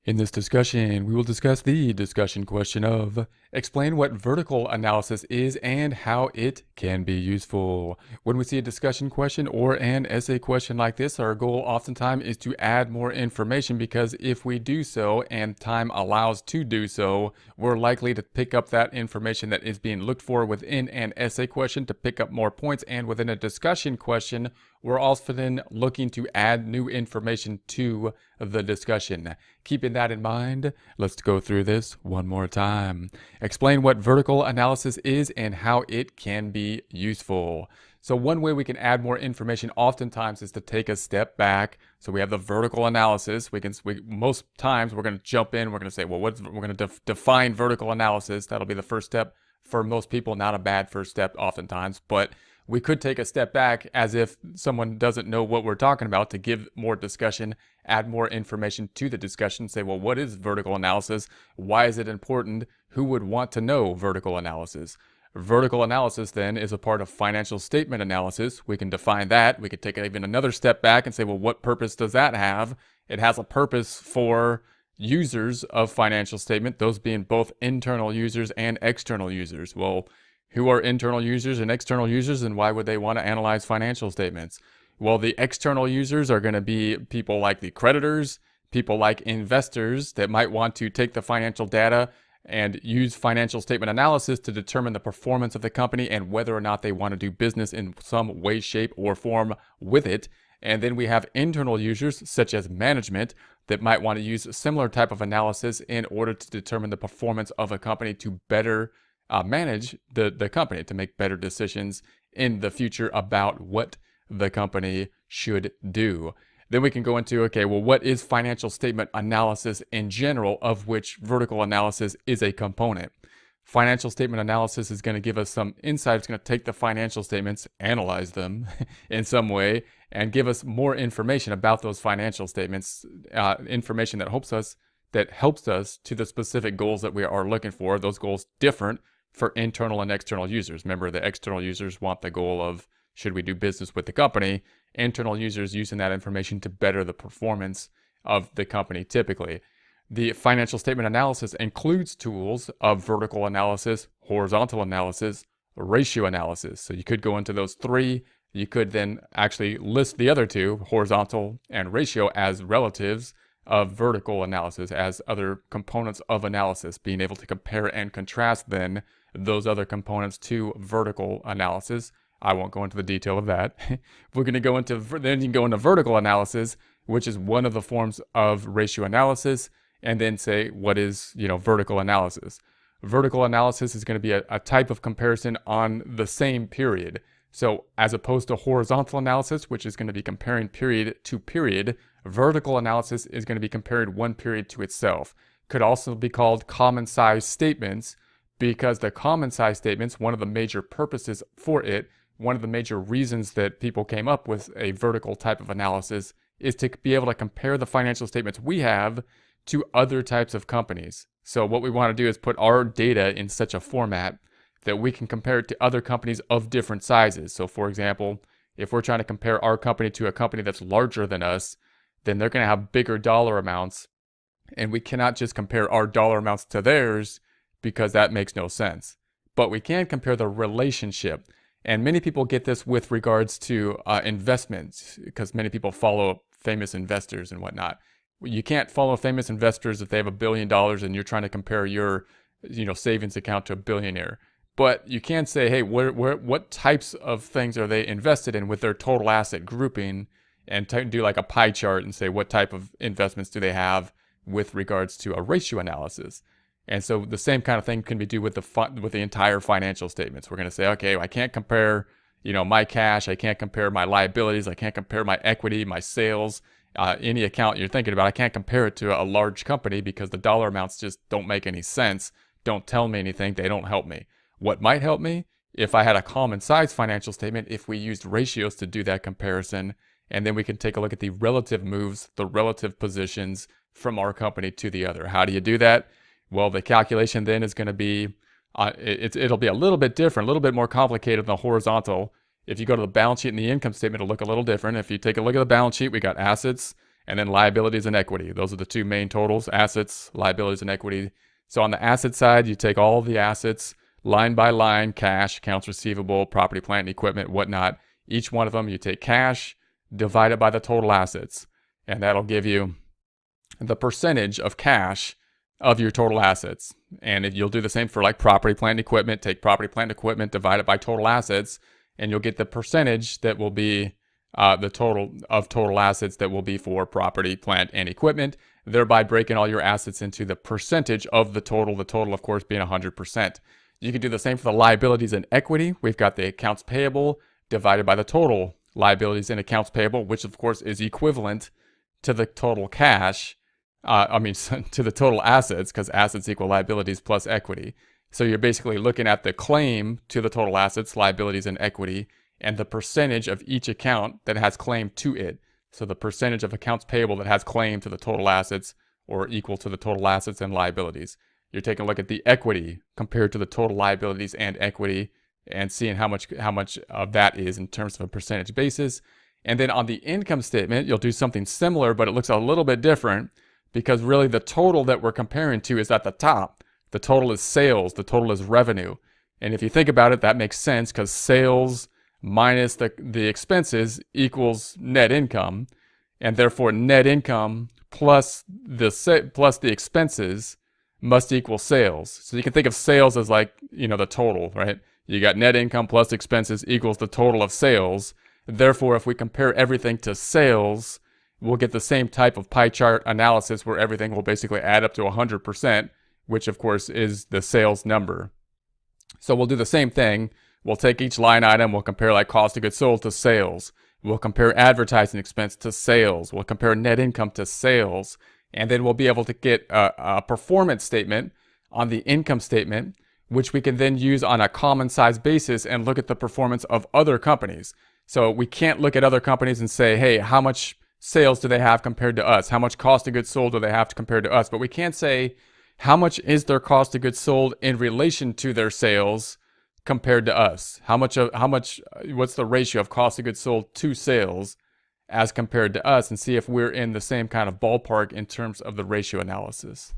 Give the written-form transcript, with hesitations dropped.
In this discussion, we will discuss the discussion question of explain what vertical analysis is and how it can be useful. When we see a discussion question or an essay question like this, our goal oftentimes is to add more information because if we do so and time allows to do so, we're likely to pick up that information that is being looked for within an essay question to pick up more points, and within a discussion question, we're often looking to add new information to the discussion. Keeping that in mind, let's go through this one more time. Explain what vertical analysis is and how it can be useful. So one way we can add more information oftentimes is to take a step back. So we have the vertical analysis. Most times we're going to jump in. We're going to say, well, we're going to define vertical analysis. That'll be the first step for most people. Not a bad first step oftentimes, but we could take a step back as if someone doesn't know what we're talking about to give more discussion, add more information to the discussion, say, well, what is vertical analysis? Why is it important? Who would want to know vertical analysis? Vertical analysis then is a part of financial statement analysis. We can define that. We could take even another step back and say, well, what purpose does that have? It has a purpose for users of financial statement, those being both internal users and external users. Well, who are internal users and external users, and why would they want to analyze financial statements? Well, the external users are going to be people like the creditors, people like investors that might want to take the financial data and use financial statement analysis to determine the performance of the company and whether or not they want to do business in some way, shape, or form with it. And then we have internal users, such as management, that might want to use a similar type of analysis in order to determine the performance of a company to better manage the company, to make better decisions in the future about what the company should do. Then we can go into, okay, well, what is financial statement analysis in general, of which vertical analysis is a component? Financial statement analysis is going to give us some insight. It's going to take the financial statements, analyze them in some way, and give us more information about those financial statements, information that helps us to the specific goals that we are looking for. Those goals different for internal and external users. Remember, the external users want the goal of, should we do business with the company? Internal users using that information to better the performance of the company typically. The financial statement analysis includes tools of vertical analysis, horizontal analysis, ratio analysis. So you could go into those three. You could then actually list the other two, horizontal and ratio, as relatives of vertical analysis, as other components of analysis, being able to compare and contrast then those other components to vertical analysis. I won't go into the detail of that. We're going to go into, then you can go into vertical analysis, which is one of the forms of ratio analysis, and then say, what is, vertical analysis? Vertical analysis is going to be a type of comparison on the same period. So as opposed to horizontal analysis, which is going to be comparing period to period, vertical analysis is going to be comparing one period to itself. Could also be called common size statements, because the common size statements, one of the major purposes for it, one of the major reasons that people came up with a vertical type of analysis is to be able to compare the financial statements we have to other types of companies. So what we want to do is put our data in such a format that we can compare it to other companies of different sizes. So for example, if we're trying to compare our company to a company that's larger than us, then they're going to have bigger dollar amounts, and we cannot just compare our dollar amounts to theirs because that makes no sense. But we can compare the relationship. And many people get this with regards to investments, because many people follow famous investors and whatnot. You can't follow famous investors if they have $1 billion and you're trying to compare your savings account to a billionaire. But you can say, hey, what types of things are they invested in with their total asset grouping, and do like a pie chart and say what type of investments do they have with regards to a ratio analysis. And so the same kind of thing can be done with the entire financial statements. We're going to say, okay, I can't compare, my cash. I can't compare my liabilities. I can't compare my equity, my sales, any account you're thinking about. I can't compare it to a large company because the dollar amounts just don't make any sense. Don't tell me anything. They don't help me. What might help me? If I had a common size financial statement, if we used ratios to do that comparison, and then we can take a look at the relative moves, the relative positions from our company to the other. How do you do that? Well, the calculation then is going to be, it'll be a little bit different, a little bit more complicated than the horizontal. If you go to the balance sheet and the income statement, it'll look a little different. If you take a look at the balance sheet, we got assets and then liabilities and equity. Those are the two main totals: assets, liabilities, and equity. So on the asset side, you take all the assets line by line: cash, accounts receivable, property, plant, and equipment, whatnot. Each one of them, you take cash, divide it by the total assets, and that'll give you the percentage of cash of your total assets. And if you'll do the same for like property, plant, and equipment, take property, plant, and equipment, divide it by total assets, and you'll get the percentage that will be the total of total assets that will be for property, plant, and equipment, thereby breaking all your assets into the percentage of the total, of course being 100%. You can do the same for the liabilities and equity. We've got the accounts payable divided by the total liabilities and accounts payable, which of course is equivalent to the total cash, to the total assets, because assets equal liabilities plus equity. So you're basically looking at the claim to the total assets, liabilities, and equity, and the percentage of each account that has claim to it. So the percentage of accounts payable that has claim to the total assets or equal to the total assets and liabilities. You're taking a look at the equity compared to the total liabilities and equity and seeing how much of that is in terms of a percentage basis. And then on the income statement, you'll do something similar, but it looks a little bit different because really the total that we're comparing to is at the top. The total is sales, the total is revenue. And if you think about it, that makes sense because sales minus the expenses equals net income, and therefore net income plus the expenses must equal sales. So you can think of sales as like, the total, right? You got net income plus expenses equals the total of sales. Therefore, if we compare everything to sales, we'll get the same type of pie chart analysis where everything will basically add up to 100%, which of course is the sales number. So we'll do the same thing. We'll take each line item, we'll compare like cost of goods sold to sales. We'll compare advertising expense to sales. We'll compare net income to sales. And then we'll be able to get a performance statement on the income statement, which we can then use on a common size basis and look at the performance of other companies. So we can't look at other companies and say, hey, how much sales do they have compared to us? How much cost of goods sold do they have compared to us? But we can't say, how much is their cost of goods sold in relation to their sales compared to us? What's the ratio of cost of goods sold to sales as compared to us, and see if we're in the same kind of ballpark in terms of the ratio analysis.